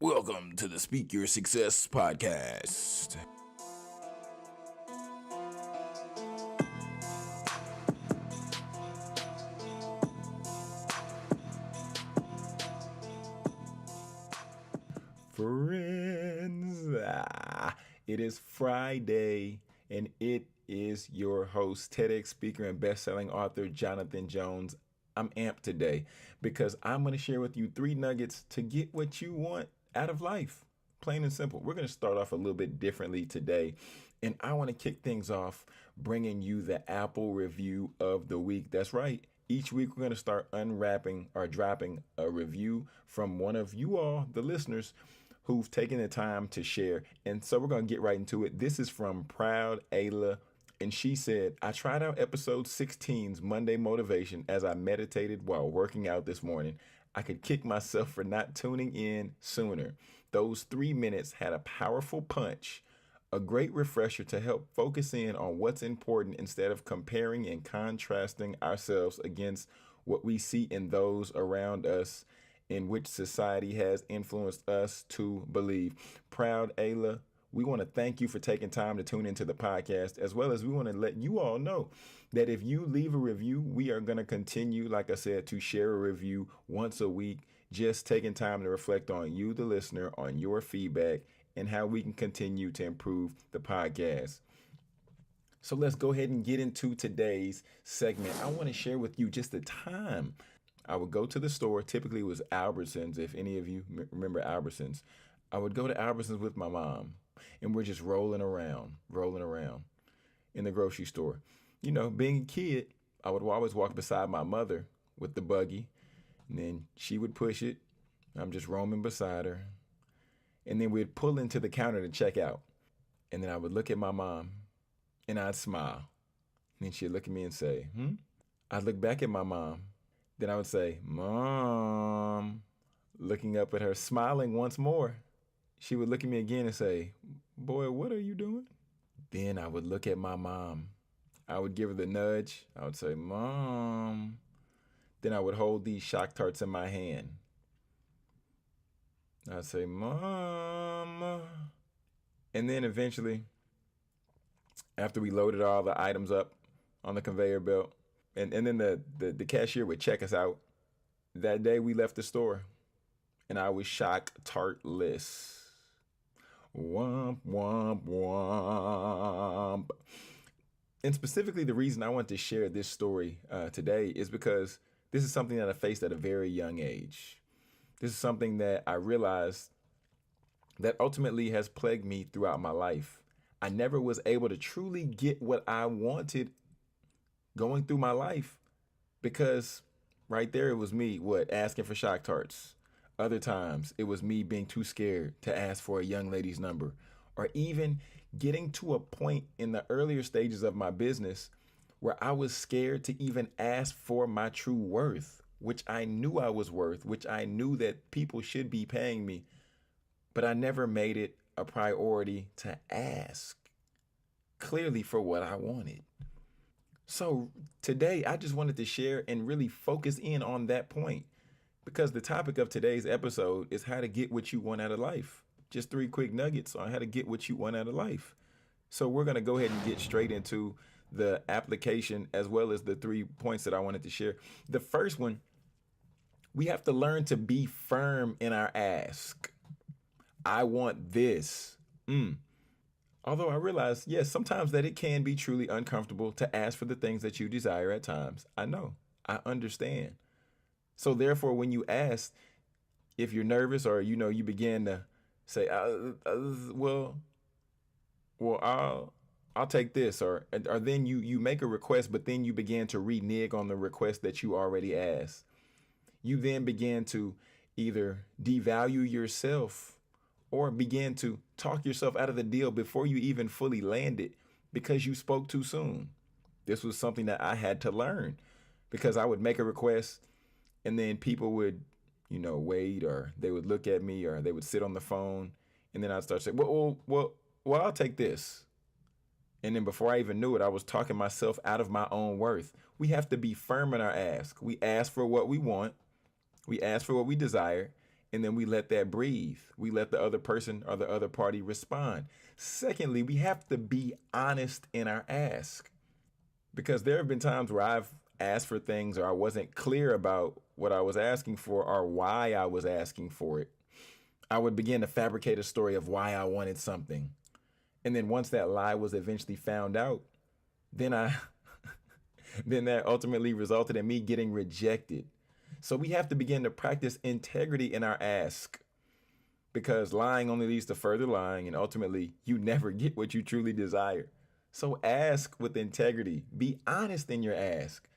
Welcome to the Speak Your Success podcast. Friends, it is Friday, and it is your host, TEDx speaker and best-selling author, Jonathan Jones. I'm amped today because I'm going to share with you 3 nuggets to get what you want out of life. Plain and simple. We're going to start off a little bit differently today, and I want to kick things off bringing you the Apple review of the week. That's right. Each week, we're going to start unwrapping or dropping a review from one of you all, the listeners, who've taken the time to share. And so we're going to get right into it. This is from Proud Ayla. And she said, I tried out episode 16's Monday motivation as I meditated while working out this morning. I could kick myself for not tuning in sooner. Those 3 minutes had a powerful punch, a great refresher to help focus in on what's important instead of comparing and contrasting ourselves against what we see in those around us, in which society has influenced us to believe. Proud Ayla, we want to thank you for taking time to tune into the podcast, as well as we want to let you all know that if you leave a review, we are going to continue, like I said, to share a review once a week, just taking time to reflect on you, the listener, on your feedback, and how we can continue to improve the podcast. So let's go ahead and get into today's segment. I want to share with you just the time I would go to the store. Typically it was Albertsons. If any of you remember Albertsons, I would go to Albertsons with my mom, and we're just rolling around in the grocery store. You know, being a kid, I would always walk beside my mother with the buggy, and then she would push it. I'm just roaming beside her. And then we'd pull into the counter to check out. And then I would look at my mom, and I'd smile. And then she'd look at me and say, I'd look back at my mom. Then I would say, Mom, looking up at her, smiling once more. She would look at me again and say, boy, what are you doing? Then I would look at my mom. I would give her the nudge. I would say, Mom. Then I would hold these Shock-Tarts in my hand. I'd say, Mom. And then eventually, after we loaded all the items up on the conveyor belt, and then the cashier would check us out, that day we left the store, and I was Shock-Tartless. Womp, womp, womp. And specifically, the reason I want to share this story today is because this is something that I faced at a very young age. This is something that I realized that ultimately has plagued me throughout my life. I never was able to truly get what I wanted going through my life because right there it was me, asking for Shock-Tarts. Other times, it was me being too scared to ask for a young lady's number, or even getting to a point in the earlier stages of my business where I was scared to even ask for my true worth, which I knew I was worth, which I knew that people should be paying me, but I never made it a priority to ask clearly for what I wanted. So today, I just wanted to share and really focus in on that point. Because the topic of today's episode is how to get what you want out of life. Just 3 quick nuggets on how to get what you want out of life. So we're going to go ahead and get straight into the application as well as the 3 points that I wanted to share. The first one, we have to learn to be firm in our ask. I want this. Although I realize, yes, sometimes that it can be truly uncomfortable to ask for the things that you desire at times. I know. I understand. So therefore, when you ask, if you're nervous or, you begin to say, well, I'll take this, or then you make a request, but then you begin to renege on the request that you already asked. You then begin to either devalue yourself or begin to talk yourself out of the deal before you even fully land it because you spoke too soon. This was something that I had to learn because I would make a request, and then people would, wait, or they would look at me, or they would sit on the phone. And then I'd start saying, well, I'll take this. And then before I even knew it, I was talking myself out of my own worth. We have to be firm in our ask. We ask for what we want. We ask for what we desire. and then we let that breathe. We let the other person or the other party respond. Secondly, we have to be honest in our ask, because there have been times where I've asked for things or I wasn't clear about what I was asking for or why I was asking for it. I would begin to fabricate a story of why I wanted something. And then once that lie was eventually found out, then I then that ultimately resulted in me getting rejected. So we have to begin to practice integrity in our ask, because lying only leads to further lying, and ultimately you never get what you truly desire. So ask with integrity. Be honest in your ask.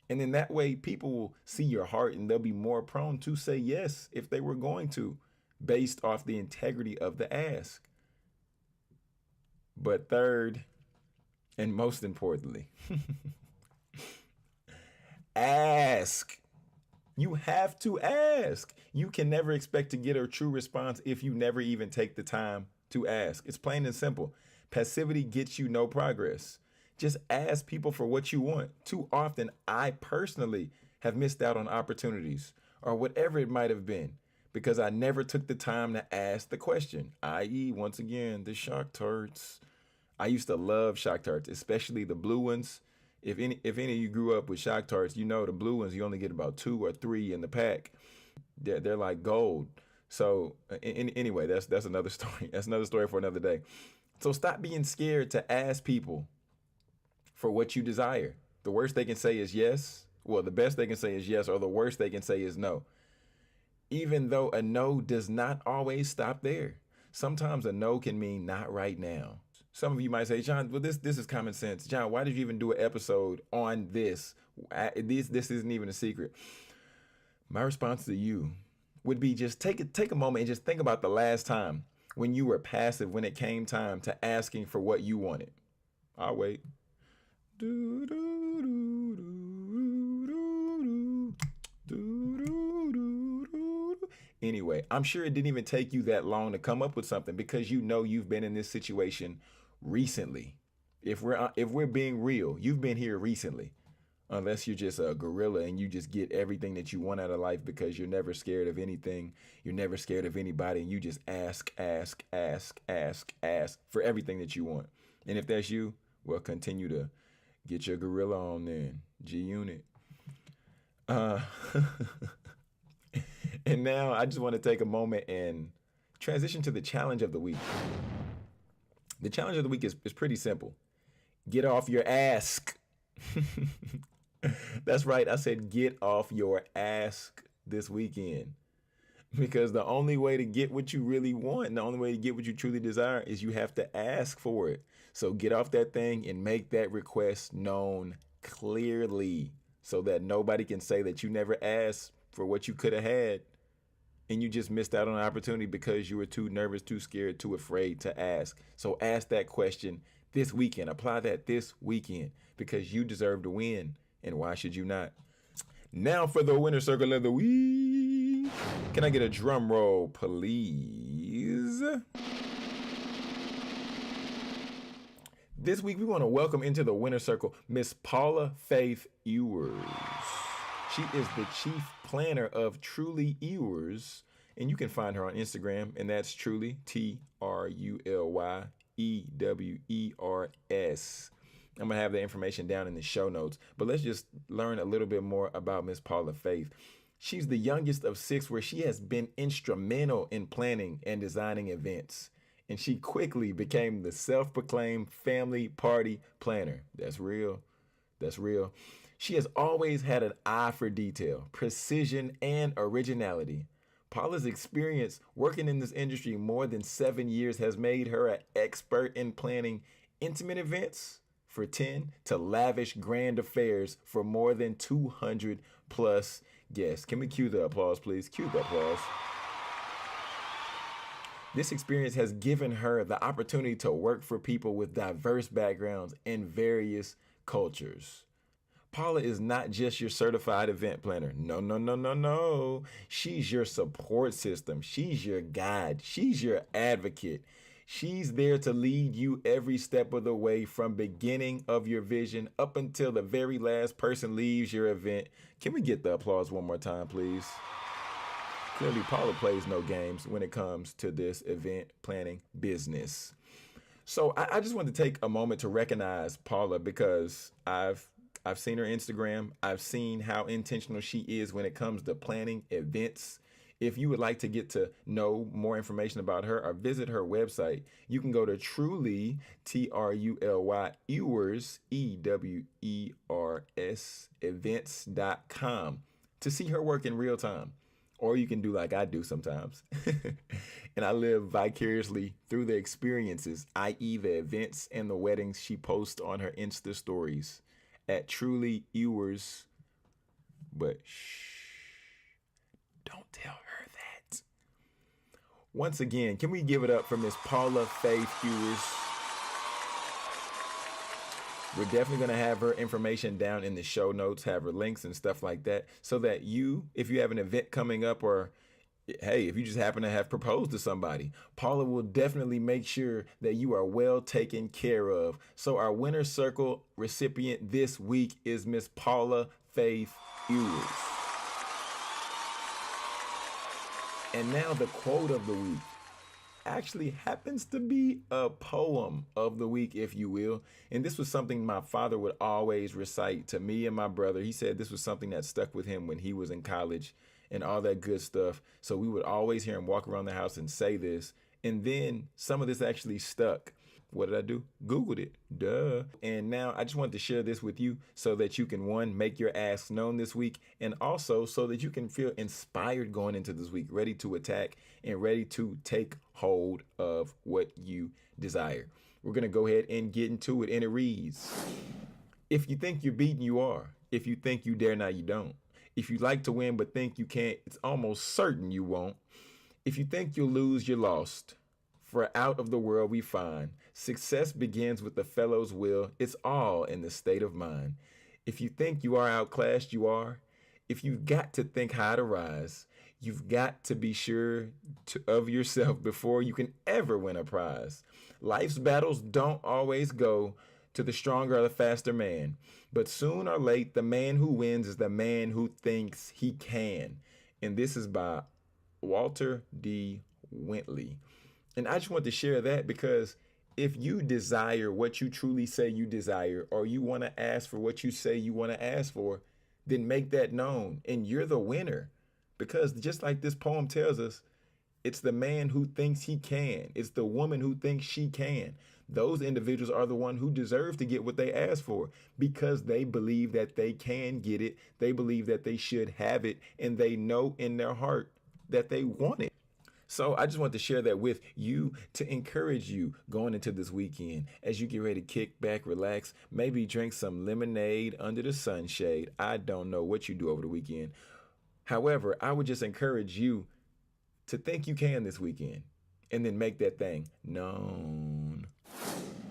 And in that way, people will see your heart and they'll be more prone to say yes if they were going to, based off the integrity of the ask. But third, and most importantly, ask. You have to ask. You can never expect to get a true response if you never even take the time to ask. It's plain and simple. Passivity gets you no progress. Just ask people for what you want. Too often, I personally have missed out on opportunities or whatever it might have been because I never took the time to ask the question, i.e., once again, the Shock Tarts. I used to love Shock Tarts, especially the blue ones. If any of you grew up with Shock Tarts, you know the blue ones, you only get about 2 or 3 in the pack. They're like gold. So anyway, that's another story. That's another story for another day. So stop being scared to ask people for what you desire. The worst they can say is yes. Well, the best they can say is yes, or the worst they can say is no. Even though a no does not always stop there. Sometimes a no can mean not right now. Some of you might say, John, well, this is common sense. John, why did you even do an episode on this? This isn't even a secret. My response to you would be just take a moment and just think about the last time when you were passive when it came time to asking for what you wanted. I'll wait. Anyway, I'm sure it didn't even take you that long to come up with something because you know you've been in this situation recently. If we're being real, you've been here recently. Unless you're just a gorilla and you just get everything that you want out of life because you're never scared of anything. You're never scared of anybody. And you just ask for everything that you want. And if that's you, well, continue to get your gorilla on then. G-Unit. And now I just want to take a moment and transition to the challenge of the week. The challenge of the week is pretty simple. Get off your ask. That's right. I said get off your ask this weekend. Because the only way to get what you really want, and the only way to get what you truly desire is you have to ask for it. So get off that thing and make that request known clearly so that nobody can say that you never asked for what you could have had and you just missed out on an opportunity because you were too nervous, too scared, too afraid to ask. So ask that question this weekend. Apply that this weekend because you deserve to win. And why should you not? Now for the winner circle of the week. Can I get a drum roll, please? This week we want to welcome into the winner circle Miss Paula Faith Ewers. She is the chief planner of Truly Ewers, and you can find her on Instagram, and that's Truly, TRULYEWERS. I'm going to have the information down in the show notes, but let's just learn a little bit more about Miss Paula Faith. She's the youngest of 6 where she has been instrumental in planning and designing events, and she quickly became the self-proclaimed family party planner. That's real. That's real. She has always had an eye for detail, precision, and originality. Paula's experience working in this industry more than 7 years has made her an expert in planning intimate events for 10 to lavish grand affairs for more than 200 plus guests. Can we cue the applause, please? Cue the applause. This experience has given her the opportunity to work for people with diverse backgrounds and various cultures. Paula is not just your certified event planner. No. She's your support system. She's your guide. She's your advocate. She's there to lead you every step of the way from beginning of your vision up until the very last person leaves your event. Can we get the applause one more time, please? Clearly, Paula plays no games when it comes to this event planning business. So I just want to take a moment to recognize Paula because I've seen her Instagram. I've seen how intentional she is when it comes to planning events. If you would like to get to know more information about her or visit her website, you can go to Truly Truly Ewers events.com to see her work in real time. Or you can do like I do sometimes. And I live vicariously through the experiences, i.e., the events and the weddings she posts on her Insta stories at Truly Ewers. But don't tell her that. Once again, can we give it up for Miss Paula Faith Ewers? We're definitely going to have her information down in the show notes, have her links and stuff like that, so that you, if you have an event coming up, or hey, if you just happen to have proposed to somebody, Paula will definitely make sure that you are well taken care of. So our winner circle recipient this week is Miss Paula Faith Ewers. And now the quote of the week actually happens to be a poem of the week, if you will. And this was something my father would always recite to me and my brother. He said this was something that stuck with him when he was in college and all that good stuff. So we would always hear him walk around the house and say this. And then some of this actually stuck. What did I do? Googled it. Duh. And now I just wanted to share this with you so that you can, one, make your asks known this week, and also so that you can feel inspired going into this week, ready to attack and ready to take hold of what you desire. We're going to go ahead and get into it, and it reads, if you think you're beaten, you are. If you think you dare not, you don't. If you like to win but think you can't, it's almost certain you won't. If you think you'll lose, you're lost. For out of the world we find, success begins with the fellow's will. It's all in the state of mind. If you think you are outclassed, you are. If you've got to think high to rise, you've got to be sure of yourself before you can ever win a prize. Life's battles don't always go to the stronger or the faster man, but soon or late, the man who wins is the man who thinks he can. And this is by Walter D. Wintley. And I just want to share that because if you desire what you truly say you desire, or you want to ask for what you say you want to ask for, then make that known. And you're the winner. Because just like this poem tells us, it's the man who thinks he can. It's the woman who thinks she can. Those individuals are the one who deserve to get what they ask for because they believe that they can get it. They believe that they should have it. And they know in their heart that they want it. So I just want to share that with you to encourage you going into this weekend as you get ready to kick back, relax, maybe drink some lemonade under the sunshade. I don't know what you do over the weekend. However, I would just encourage you to think you can this weekend and then make that thing known.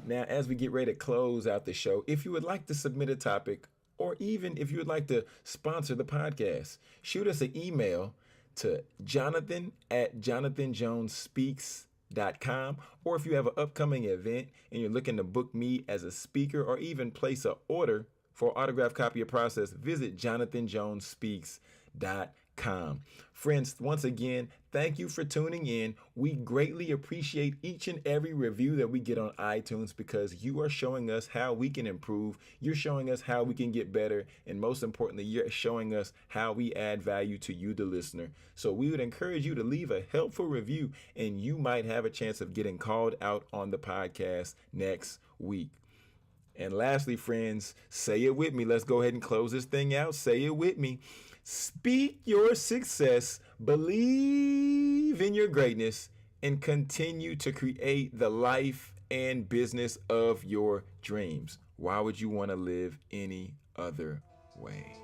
Now, as we get ready to close out the show, if you would like to submit a topic, or even if you would like to sponsor the podcast, shoot us an email to jonathan@jonathanjonespeaks.com. Or if you have an upcoming event and you're looking to book me as a speaker or even place an order for an autographed copy of Process, visit jonathanjonespeaks.com. Friends, once again, thank you for tuning in. We greatly appreciate each and every review that we get on iTunes because you are showing us how we can improve. You're showing us how we can get better. And most importantly, you're showing us how we add value to you, the listener. So we would encourage you to leave a helpful review and you might have a chance of getting called out on the podcast next week. And lastly, friends, say it with me. Let's go ahead and close this thing out. Say it with me. Speak your success, believe in your greatness, and continue to create the life and business of your dreams. Why would you want to live any other way?